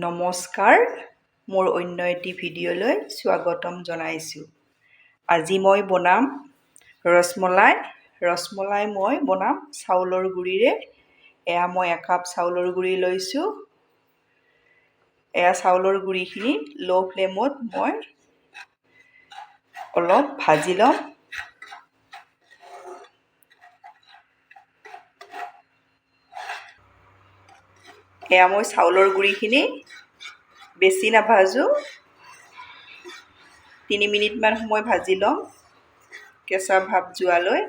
নমস্কাৰ, মোৰ অন্য এটি ভিডিঅ'লৈ স্বাগতম জনাইছোঁ। আজি মই বনাম ৰসমলাই। ৰসমলাই মই বনাম চাউলৰ গুড়িৰে। এয়া মই একাপ চাউলৰ গুড়ি লৈছোঁ। এয়া চাউলৰ গুড়িখিনি ল' ফ্লেমত মই অলপ ভাজি ল'ম। এয়া মই চাউলৰ গুড়িখিনি বেছি নাভাজোঁ, 3 মিনিটমান সময় ভাজি ল'ম কেঁচা ভাৱ যোৱালৈ।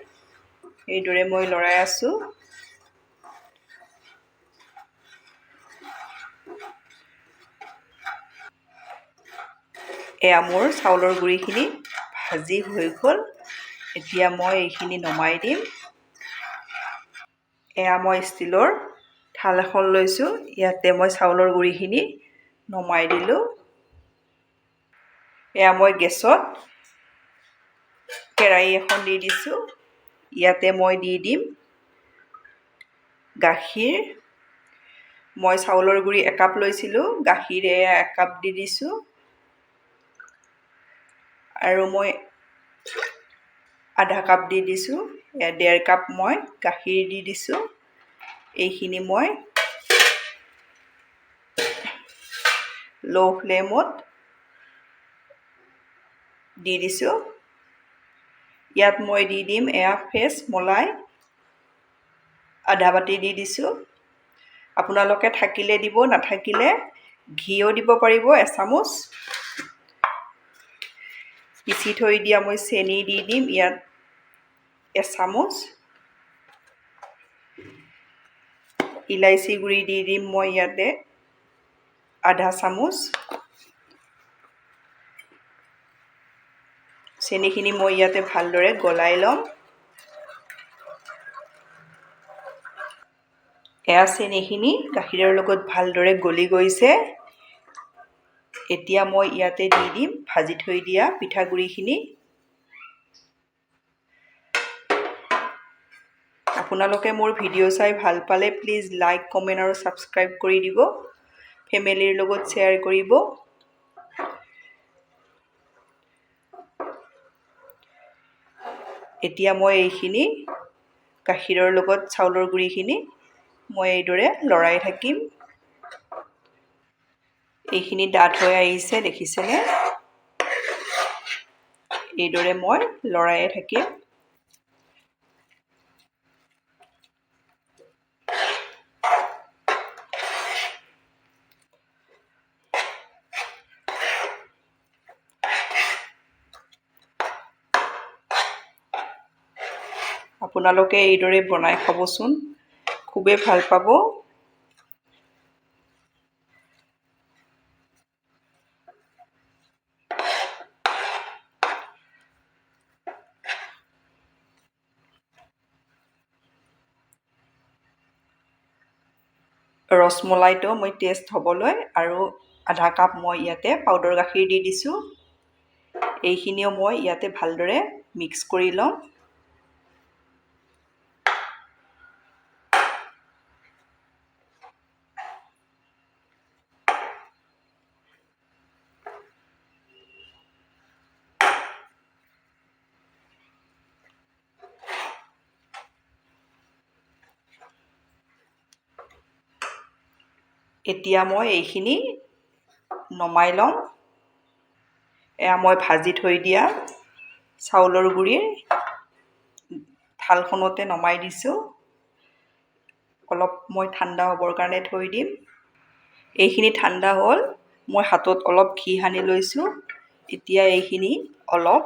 এইদৰে মই লৰাই আছোঁ। এয়া মোৰ চাউলৰ গুড়িখিনি ভাজি হৈ গ'ল। এতিয়া মই এইখিনি নমাই দিম। এয়া মই ষ্টিলৰ থাল এখন লৈছোঁ। ইয়াতে মই চাউলৰ গুড়িখিনি নমাই দিলোঁ। এয়া মই গেছত কেৰাহী এখন দি দিছোঁ। ইয়াতে মই দি দিম গাখীৰ। মই চাউলৰ গুড়ি একাপ লৈছিলোঁ, গাখীৰ এয়া একাপ দি দিছোঁ। আৰু মই আধা কাপ দি দিছোঁ। এয়া 1.5 কাপ মই গাখীৰ দি দিছোঁ। এইখিনি মই ল' ফ্লেমত দি দিছোঁ। ইয়াত মই দি দিম এয়া ফ্ৰেছ মলাই আধা বাটি দি দিছোঁ। আপোনালোকে থাকিলে দিব, নাথাকিলে ঘিও দিব পাৰিব এচামুচ। পিচি থৈ দিয়া মই চেনি দি দিম ইয়াত এচামুচ। ইলাইচি গুড়ি দি দিম মই ইয়াতে আধা চামুচ। চেনিখিনি মই ইয়াতে ভালদৰে গলাই ল'ম। এয়া চেনিখিনি গাখীৰৰ লগত ভালদৰে গলি গৈছে। এতিয়া মই ইয়াতে দি দিম ভাজি থৈ দিয়া পিঠাগুড়িখিনি। আপোনালোকে মোৰ ভিডিঅ' চাই ভাল পালে প্লিজ লাইক, কমেণ্ট আৰু ছাবস্ক্ৰাইব কৰি দিব। ফেমিলিৰ লগত শ্বেয়াৰ কৰিব। এতিয়া মই এইখিনি গাখীৰৰ লগত চাউলৰ গুড়িখিনি মই এইদৰে লৰাই থাকিম। এইখিনি ডাঠ হৈ আহিছে, দেখিছেনে? এইদৰে মই লৰায়ে থাকিম। আপোনালোকে এইদৰে বনাই খাবচোন, খুবেই ভাল পাব। ৰসমলাইটো মই টেষ্ট হ'বলৈ আৰু আধা কাপ মই ইয়াতে পাউডাৰ গাখীৰ দি দিছোঁ। এইখিনিও মই ইয়াতে ভালদৰে মিক্স কৰি ল'ম। এতিয়া মই এইখিনি নমাই লওঁ। এয়া মই ভাজি থৈ দিয়া চাউলৰ গুড়িৰ থালখনতে নমাই দিছোঁ। অলপ মই ঠাণ্ডা হ'বৰ কাৰণে থৈ দিম। এইখিনি ঠাণ্ডা হ'ল, মই হাতত অলপ ঘি সানি লৈছোঁ। এতিয়া এইখিনি অলপ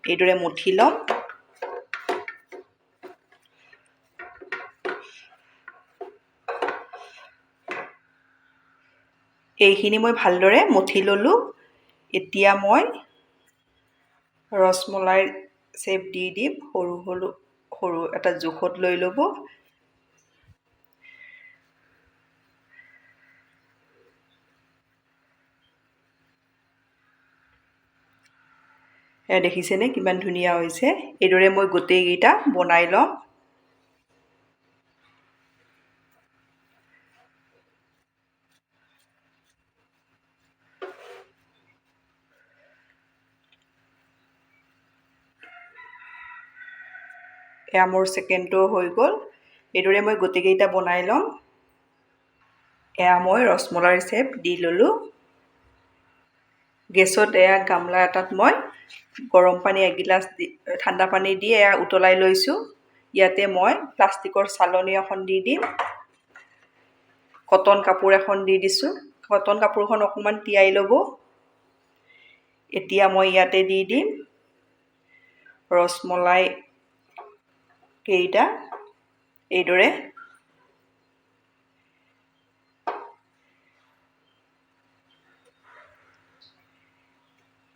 এইদৰে মঠি ল'ম। এইখিনি মই ভালদৰে মঠি ল'লোঁ। এতিয়া মই ৰসমলাইৰ শ্বেপ দি দিম। সৰু এটা জোখত লৈ ল'ব। এয়া দেখিছেনে কিমান ধুনীয়া হৈছে। এইদৰে মই গোটেইকেইটা বনাই ল'ম। এয়া মোৰ ছেকেণ্ডটো হৈ গ'ল। এইদৰে মই গোটেইকেইটা বনাই ল'ম। এয়া মই ৰসমলাইৰ শ্বেপ দি ল'লোঁ। গেছত এয়া গামলা এটাত মই গৰম পানী এগিলাচ দি ঠাণ্ডা পানী দি এয়া উতলাই লৈছোঁ। ইয়াতে মই প্লাষ্টিকৰ চালনী এখন দি দিম। কটন কাপোৰ এখন দি দিছোঁ। কটন কাপোৰখন অকণমান তিয়াই ল'ব। এতিয়া মই ইয়াতে দি দিম ৰসমলাই কেইটা।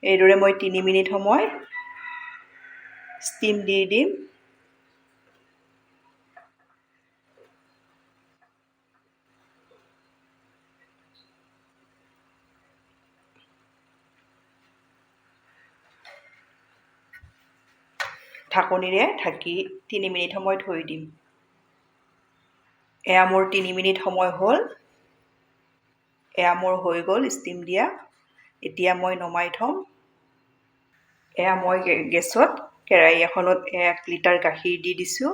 এইদৰে মই 3 মিনিট সময় ষ্টিম দি দিম। ঢাকনিৰে ঢাকি 3 মিনিট সময় থৈ দিম। এয়া মোৰ 3 মিনিট সময় হ'ল। এয়া মোৰ হৈ গ'ল ষ্টিম দিয়া। এতিয়া মই নমাই থ'ম। এয়া মই গেছত কেৰাহী এখনত 1 লিটাৰ গাখীৰ দি দিছোঁ।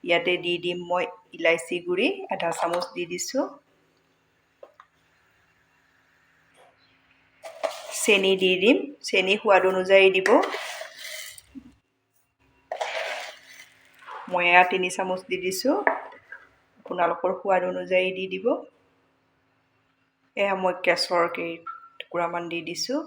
ইয়াতে দি দিম মই ইলাইচি গুড়ি আধা চামুচ দি দিছোঁ। চেনি দি দিম। চেনি সোৱাদ অনুযায়ী দিব। মই এয়া 3 চামুচ দি দিছোঁ। আপোনালোকৰ সোৱাদ অনুযায়ী দি দিব। এয়া মই কেশৰ কেইটুকুৰামান দি দিছোঁ।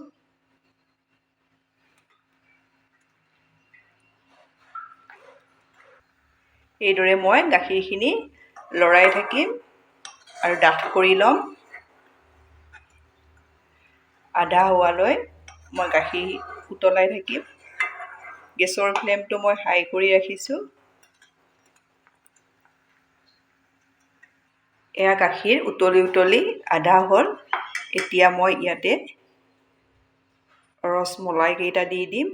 এইদৰে মই গাখীৰখিনি লৰাই থাকিম আৰু ডাঠ কৰি ল'ম। আধা হোৱালৈ মই গাখীৰ উতলাই থাকিম। গেছৰ ফ্লেমটো মই হাই কৰি ৰাখিছোঁ। এয়া গাখীৰ উতলি আধা হ'ল। এতিয়া মই ইয়াতে ৰসমলাই কেইটা দি দিম।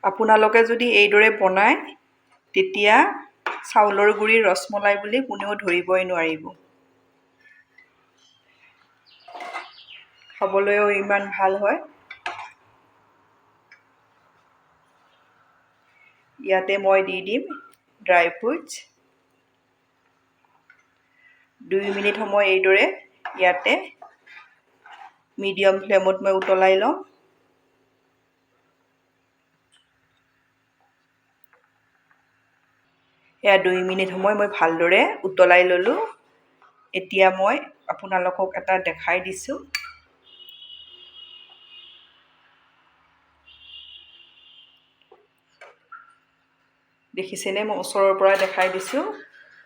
আপোনালোকে যদি এইদৰে বনায় তেতিয়া চাউলৰ গুড়িৰ ৰসমলাই বুলি কোনেও ধৰিবই নোৱাৰিব। খাবলৈও ইমান ভাল হয়। ইয়াতে মই দি দিম ড্ৰাই ফ্ৰুটছ। 2 মিনিট সময় এইদৰে ইয়াতে মিডিয়াম ফ্লেমত মই উতলাই ল'ম। এয়া 2 মিনিট সময় মই ভালদৰে উতলাই ল'লোঁ। এতিয়া মই আপোনালোকক এটা দেখাই দিছোঁ। দেখিছেনে? মই ওচৰৰ পৰা দেখাই দিছোঁ।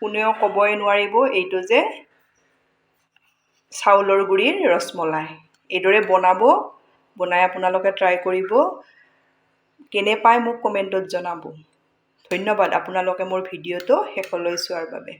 কোনেও ক'বই নোৱাৰিব এইটো যে চাউলৰ গুড়িৰ ৰসমলাই। এইদৰে বনাই আপোনালোকে ট্ৰাই কৰিব। কেনে পায় মোক কমেণ্টত জনাব। ধন্যবাদ আপোনালোকে মোৰ ভিডিঅ'টো শেষলৈ চোৱাৰ বাবে।